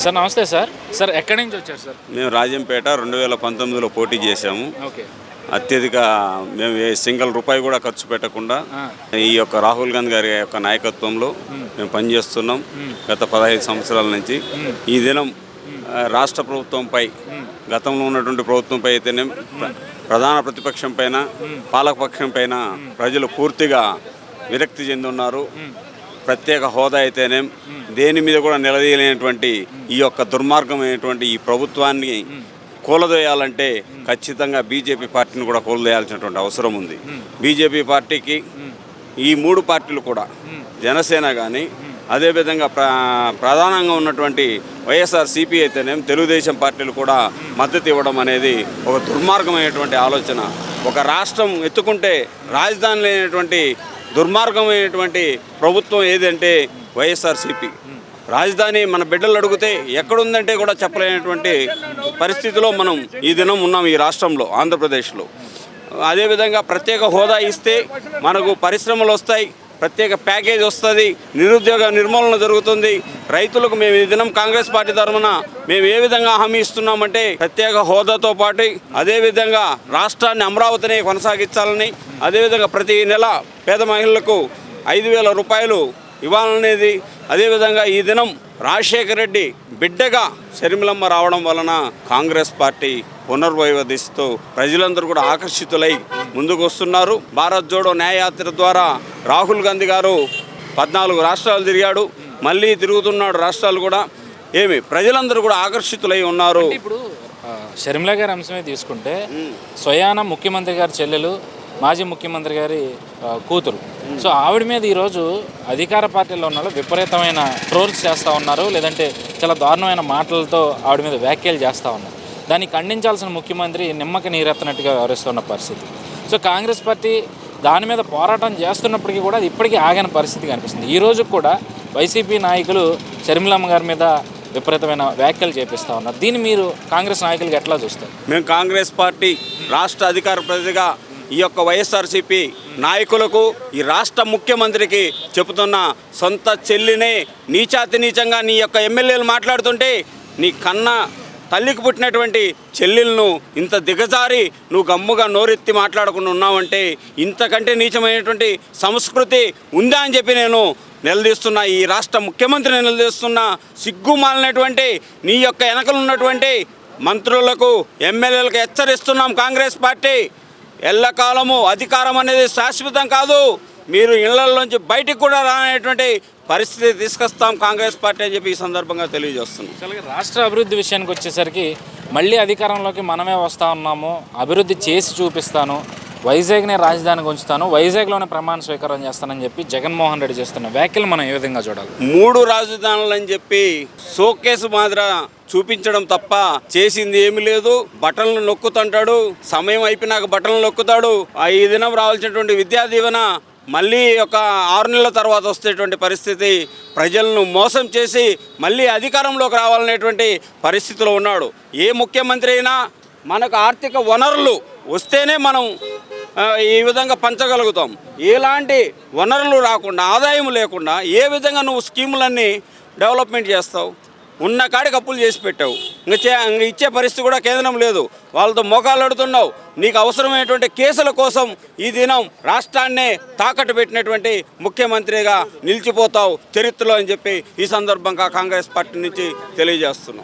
Sir నమస్తే sir. Sir ఎక్కడి నుంచి వచ్చారు సార్? మేము రాజంపేట 2019లో పోటీ చేశాము. ఓకే. అత్యధిక మేము సింగిల్ రూపాయి కూడా ఖర్చు పెట్టకుండా ఈ యొక్క రాహుల్ గాంధీ గారి యొక్క నాయకత్వంలో మేము పనిచేస్తున్నాం గత 15 సంవత్సరాల నుంచి. ఈ దినం రాష్ట్ర ప్రభుత్వంపై, గతంలో ఉన్నటువంటి ప్రభుత్వంపై అయితేనే, ప్రధాన ప్రతిపక్షం పైన, పాలకపక్షం పైన ప్రజలు పూర్తిగా విరక్తి చెంది ఉన్నారు. ప్రత్యేక హోదా అయితేనే దేని మీద కూడా నిలదీయలేనటువంటి ఈ యొక్క దుర్మార్గమైనటువంటి ఈ ప్రభుత్వాన్ని కూలదోయాలంటే ఖచ్చితంగా బీజేపీ పార్టీని కూడా కూలదోయాల్సినటువంటి అవసరం ఉంది. బీజేపీ పార్టీకి ఈ 3 పార్టీలు కూడా, జనసేన కానీ, అదేవిధంగా ప్రధానంగా ఉన్నటువంటి వైఎస్ఆర్సీపీ అయితేనేం, తెలుగుదేశం పార్టీలు కూడా మద్దతు ఇవ్వడం అనేది ఒక దుర్మార్గమైనటువంటి ఆలోచన. ఒక రాష్ట్రం ఎత్తుకుంటే రాజధాని లేనటువంటి దుర్మార్గమైనటువంటి ప్రభుత్వం ఏదంటే వైఎస్ఆర్సీపీ. రాజధాని మన బిడ్డలు అడిగితే ఎక్కడుందంటే కూడా చెప్పలేనటువంటి పరిస్థితిలో మనం ఈ దినం ఉన్నాం ఈ రాష్ట్రంలో, ఆంధ్రప్రదేశ్లో. అదేవిధంగా ప్రత్యేక హోదా ఇస్తే మనకు పరిశ్రమలు వస్తాయి, ప్రత్యేక ప్యాకేజ్ వస్తుంది, నిరుద్యోగ నిర్మూలన జరుగుతుంది. రైతులకు మేము ఈ దినం కాంగ్రెస్ పార్టీ తరఫున మేము ఏ విధంగా హామీ ఇస్తున్నామంటే ప్రత్యేక హోదాతో పాటు అదేవిధంగా రాష్ట్రాన్ని అమరావతిని కొనసాగించాలని, అదేవిధంగా ప్రతి నెల పేద మహిళలకు 5,000 రూపాయలు ఇవ్వాలనేది, అదేవిధంగా ఈ దినం రాజశేఖర రెడ్డి బిడ్డగా షర్మిలమ్మ రావడం వలన కాంగ్రెస్ పార్టీ పునర్వైవధిస్తూ ప్రజలందరూ కూడా ఆకర్షితులై ముందుకు వస్తున్నారు. భారత్ జోడో న్యాయయాత్ర ద్వారా రాహుల్ గాంధీ గారు 14 రాష్ట్రాలు తిరిగాడు, మళ్ళీ తిరుగుతున్నాడు రాష్ట్రాలు కూడా. ప్రజలందరూ కూడా ఆకర్షితులై ఉన్నారు. ఇప్పుడు షర్మిల గారి అంశమే తీసుకుంటే, స్వయాన ముఖ్యమంత్రి గారి చెల్లెలు, మాజీ ముఖ్యమంత్రి గారి కూతురు. సో ఆవిడ మీద ఈరోజు అధికార పార్టీలో ఉన్న వాళ్ళు విపరీతమైన ట్రోల్స్ చేస్తూ ఉన్నారు, లేదంటే చాలా దారుణమైన మాటలతో ఆవిడ మీద వ్యాఖ్యలు చేస్తూ ఉన్నారు. దాన్ని ఖండించాల్సిన ముఖ్యమంత్రి నిమ్మక నీరెత్తనట్టుగా వ్యవహరిస్తున్న పరిస్థితి. సో కాంగ్రెస్ పార్టీ దాని మీద పోరాటం చేస్తున్నప్పటికీ కూడా అది ఇప్పటికీ ఆగని పరిస్థితి కనిపిస్తుంది. ఈరోజు కూడా వైసీపీ నాయకులు షర్మిలమ్మ గారి మీద విపరీతమైన వ్యాఖ్యలు చేపిస్తూ ఉన్నారు. దీన్ని మీరు కాంగ్రెస్ నాయకులకు ఎట్లా చూస్తారు? మేము కాంగ్రెస్ పార్టీ రాష్ట్ర అధికార ప్రతినిధిగా ఈ యొక్క వైఎస్ఆర్సీపీ నాయకులకు, ఈ రాష్ట్ర ముఖ్యమంత్రికి చెబుతున్న, సొంత చెల్లినే నీచంగా నీ యొక్క ఎమ్మెల్యేలు మాట్లాడుతుంటే, నీ కన్న తల్లికి పుట్టినటువంటి చెల్లెలను ఇంత దిగజారి నువ్వు గమ్ముగా నోరెత్తి మాట్లాడకుండా ఉన్నావంటే ఇంతకంటే నీచమైనటువంటి సంస్కృతి ఉందా అని చెప్పి నేను నిలదీస్తున్నా. ఈ రాష్ట్ర ముఖ్యమంత్రిని నిలదీస్తున్నా. సిగ్గుమాలినటువంటి నీ యొక్క వెనకలున్నటువంటి మంత్రులకు, ఎమ్మెల్యేలకు హెచ్చరిస్తున్నాం. కాంగ్రెస్ పార్టీ ఎల్లకాలము అధికారం అనేది శాశ్వతం కాదు, మీరు ఇళ్లలోంచి బయటికి కూడా రానటువంటి పరిస్థితి తీసుకొస్తాం కాంగ్రెస్ పార్టీ అని చెప్పి ఈ సందర్భంగా తెలియజేస్తున్నాం. రాష్ట్ర అభివృద్ధి విషయానికి వచ్చేసరికి మళ్ళీ అధికారంలోకి మనమే వస్తూ ఉన్నాము, అభివృద్ధి చేసి చూపిస్తాను, వైజాగ్నే రాజధానికి ఉంచుతాను, వైజాగ్లోనే ప్రమాణ స్వీకారం చేస్తానని చెప్పి జగన్మోహన్ రెడ్డి చేస్తున్న వ్యాఖ్యలు మనం ఏ విధంగా చూడాలి? 3 రాజధానులు అని చెప్పి షోకేసు మాదిర చూపించడం తప్ప చేసింది ఏమి లేదు. బటన్లు నొక్కుతుంటాడు, సమయం అయిపోయినాక బటన్లు నొక్కుతాడు. ఈ దినం రావాల్సినటువంటి విద్యా దీవెన మళ్ళీ ఒక 6 నెలల తర్వాత వచ్చేటువంటి పరిస్థితి. ప్రజలను మోసం చేసి మళ్ళీ అధికారంలోకి రావాలనేటువంటి పరిస్థితిలో ఉన్నాడు. ఏ ముఖ్యమంత్రి అయినా మనకు ఆర్థిక వనరులు వస్తేనే మనం ఈ విధంగా పంచగలుగుతాం. ఎలాంటి వనరులు రాకుండా, ఆదాయం లేకుండా ఏ విధంగా నువ్వు స్కీములన్నీ డెవలప్మెంట్ చేస్తావు? ఉన్న కాడికి అప్పులు చేసి పెట్టావు. ఇంక ఇచ్చే పరిస్థితి కూడా కేంద్రం లేదు. వాళ్ళతో మోకాలు అడుతున్నావు. నీకు అవసరమైనటువంటి కేసుల కోసం ఈ దినం రాష్ట్రాన్నే తాకట్టు పెట్టినటువంటి ముఖ్యమంత్రిగా నిలిచిపోతావు చరిత్రలో అని చెప్పి ఈ సందర్భంగా కాంగ్రెస్ పార్టీ నుంచి తెలియజేస్తున్నాం.